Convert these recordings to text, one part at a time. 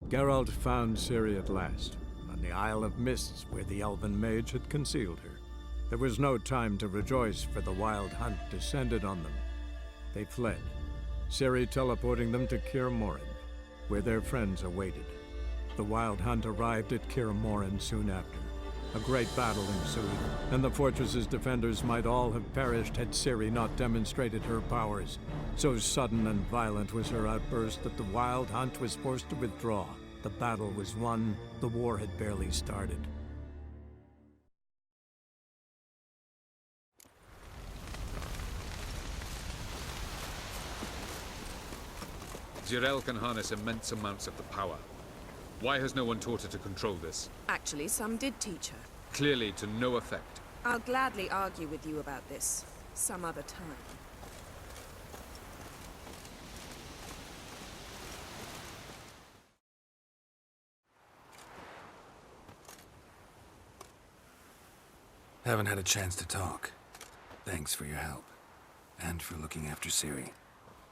Geralt found Ciri at last, on the Isle of Mists where the Elven Mage had concealed her. There was no time to rejoice, for the Wild Hunt descended on them. They fled, Ciri teleporting them to Kaer Morhen, where their friends awaited. The Wild Hunt arrived at Kaer Morhen soon after. A great battle ensued, and the fortress's defenders might all have perished had Ciri not demonstrated her powers. So sudden and violent was her outburst that the Wild Hunt was forced to withdraw. The battle was won. The war had barely started. Zireael can harness immense amounts of the power. Why has no one taught her to control this? Actually, some did teach her. Clearly to no effect. I'll gladly argue with you about this some other time. Haven't had a chance to talk. Thanks for your help. And for looking after Ciri.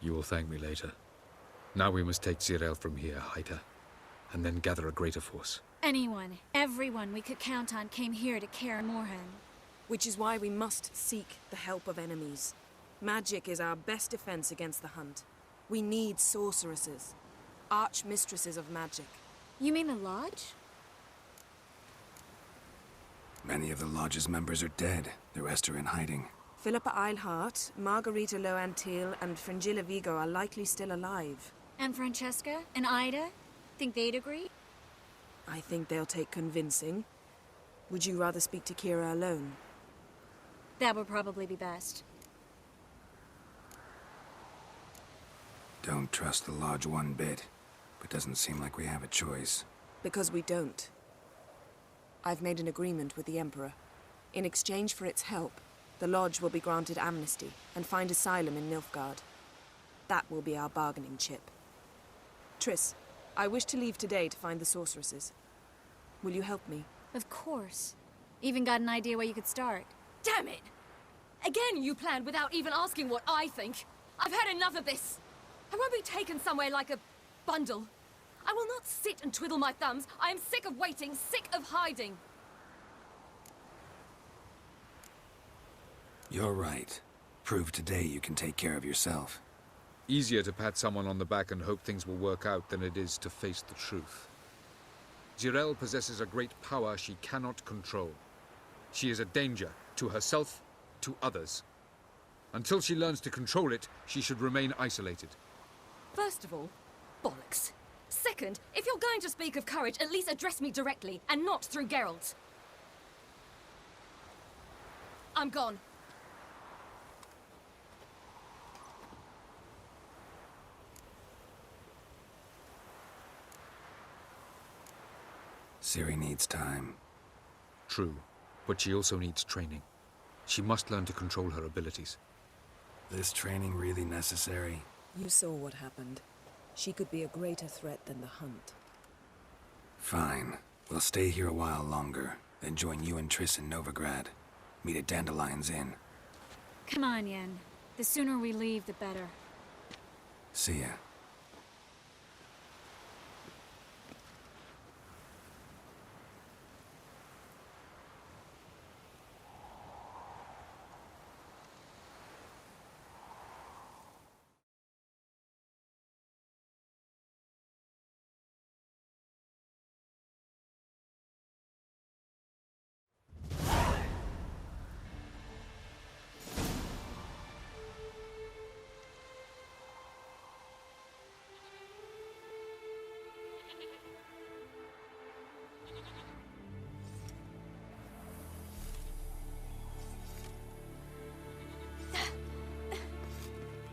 You will thank me later. Now we must take Zireael from here, hide her, and then gather a greater force. Anyone, everyone we could count on came here to Kaer Morhen. Which is why we must seek the help of enemies. Magic is our best defense against the Hunt. We need sorceresses. Archmistresses of magic. You mean the Lodge? Many of the Lodge's members are dead. The rest are in hiding. Philippa Eilhart, Margarita Loantil, and Fringilla Vigo are likely still alive. And Francesca? And Ida? Think they'd agree? I think they'll take convincing. Would you rather speak to Kira alone? That would probably be best. Don't trust the Lodge one bit, but doesn't seem like we have a choice. Because we don't. I've made an agreement with the Emperor. In exchange for its help, the Lodge will be granted amnesty and find asylum in Nilfgaard. That will be our bargaining chip. Triss, I wish to leave today to find the sorceresses. Will you help me? Of course. Even got an idea where you could start. Damn it! Again you planned without even asking what I think. I've had enough of this. I won't be taken somewhere like a bundle. I will not sit and twiddle my thumbs. I am sick of waiting, sick of hiding. You're right. Prove today you can take care of yourself. Easier to pat someone on the back and hope things will work out than it is to face the truth. Zireael possesses a great power she cannot control. She is a danger to herself, to others. Until she learns to control it, she should remain isolated. First of all, bollocks. Second, if you're going to speak of courage, at least address me directly, and not through Geralt. I'm gone. Ciri needs time. True, but she also needs training. She must learn to control her abilities. This training really necessary? You saw what happened. She could be a greater threat than the Hunt. Fine. We'll stay here a while longer, then join you and Triss in Novigrad. Meet at Dandelion's Inn. Come on, Yen. The sooner we leave, the better. See ya.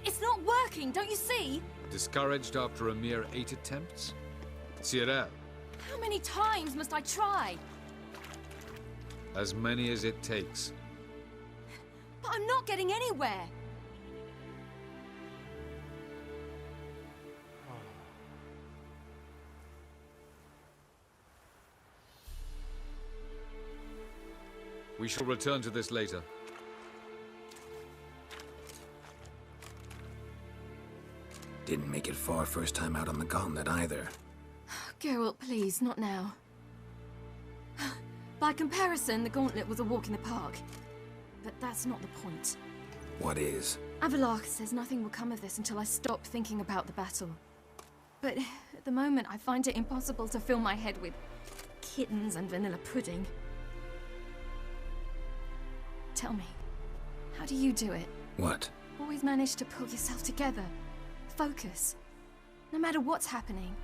It's not working, don't you see? Discouraged after a mere 8 attempts? Zireael, How many times must I try? as many as it takes. But I'm not getting anywhere. We shall return to this later. Didn't make it far first time out on the gauntlet either. Geralt, please, not now. By comparison, the Gauntlet was a walk in the park. But that's not the point. What is? Avallac'h says nothing will come of this until I stop thinking about the battle. But at the moment, I find it impossible to fill my head with kittens and vanilla pudding. Tell me, how do you do it? What? Always manage to pull yourself together. Focus. No matter what's happening.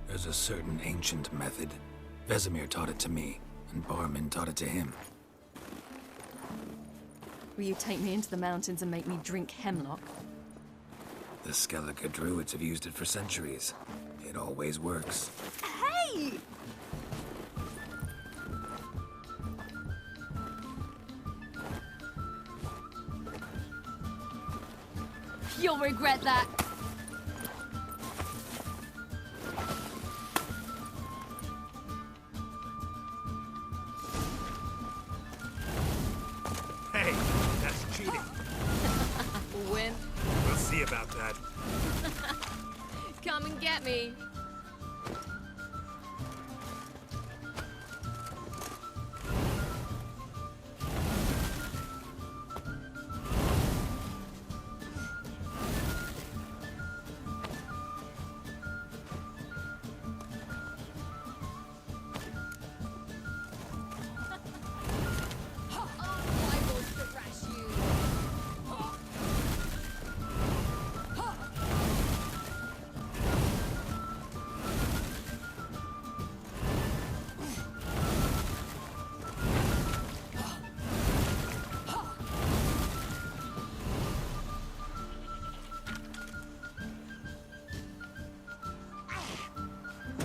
There's a certain ancient method. Vesemir taught it to me, and Barman taught it to him. Will you take me into the mountains and make me drink hemlock? The Skellige druids have used it for centuries. It always works. Hey! You'll regret that. Hey, that's cheating. Wimp. We'll see about that. Come and get me.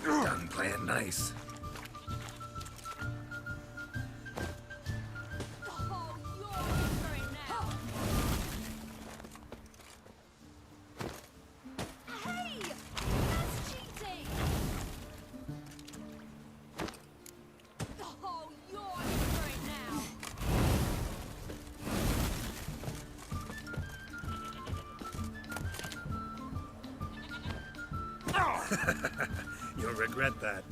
Done playing nice. You'll regret that.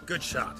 Good shot.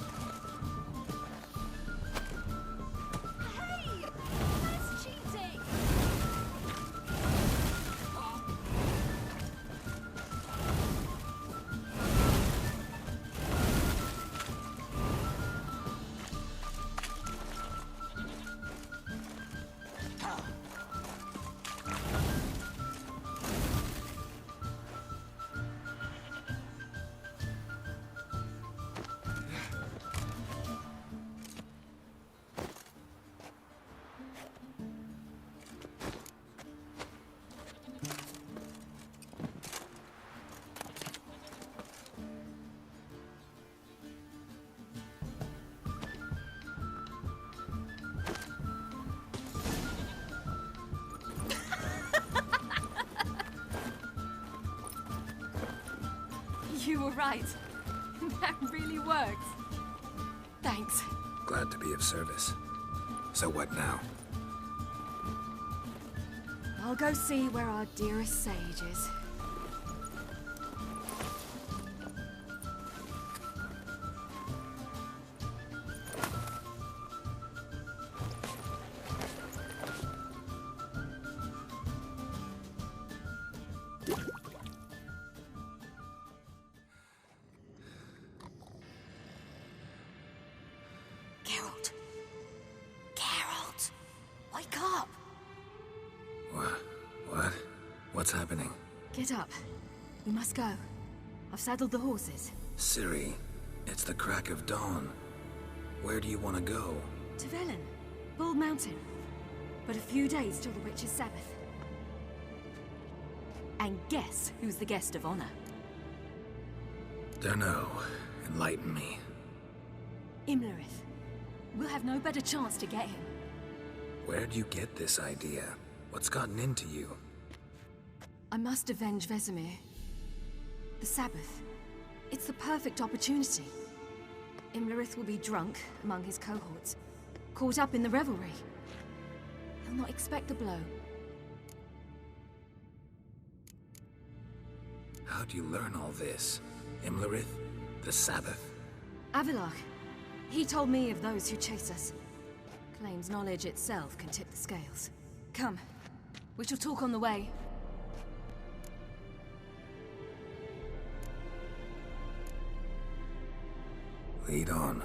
You were right. That really works. Thanks. Glad to be of service. So what now? I'll go see where our dearest sage is. Geralt. Geralt! Wake up! What? What's happening? Get up. We must go. I've saddled the horses. Ciri, it's the crack of dawn. Where do you want to go? To Velen. Bald Mountain. But a few days till the Witch's Sabbath. And guess who's the guest of honor? Dunno. Enlighten me. Imlerith. We'll have no better chance to get him. Where'd you get this idea? What's gotten into you? I must avenge Vesemir. The Sabbath. It's the perfect opportunity. Imlerith will be drunk among his cohorts, caught up in the revelry. He'll not expect the blow. How'd you learn all this? Imlerith? The Sabbath? Avallac'h. He told me of those who chase us. Claims knowledge itself can tip the scales. Come. We shall talk on the way. Lead on.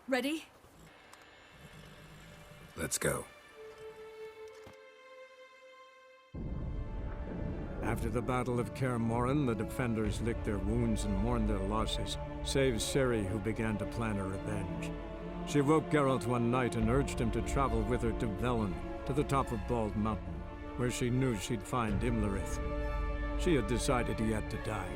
Ready? Let's go. After the Battle of Kaer Morhen, the defenders licked their wounds and mourned their losses, save Ciri, who began to plan a revenge. She woke Geralt one night and urged him to travel with her to Velen, to the top of Bald Mountain, where she knew she'd find Imlerith. She had decided he had to die.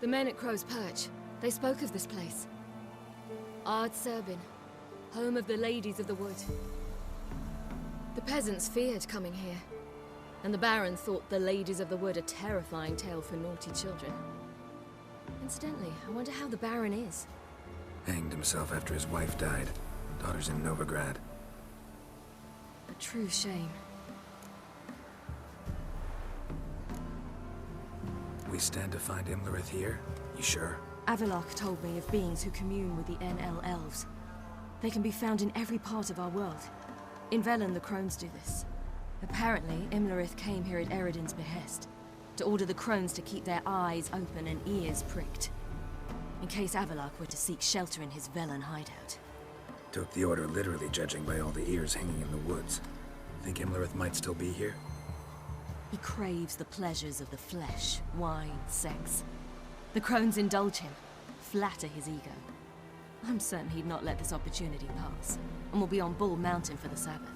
The men at Crow's Perch, they spoke of this place. Ard Serbin, home of the Ladies of the Wood. The peasants feared coming here, and the Baron thought the Ladies of the Wood a terrifying tale for naughty children. Incidentally, I wonder how the Baron is. Hanged himself after his wife died. Daughter's in Novigrad. A true shame. We stand to find Imlerith here? You sure? Avallac'h told me of beings who commune with the NL Elves. They can be found in every part of our world. In Velen, the Crones do this. Apparently, Imlerith came here at Eredin's behest, to order the Crones to keep their eyes open and ears pricked, in case Avallac'h were to seek shelter in his Velen hideout. Took the order literally, judging by all the ears hanging in the woods. Think Imlerith might still be here? He craves the pleasures of the flesh, wine, sex. The Crones indulge him, flatter his ego. I'm certain he'd not let this opportunity pass, and will be on Bald Mountain for the Sabbath.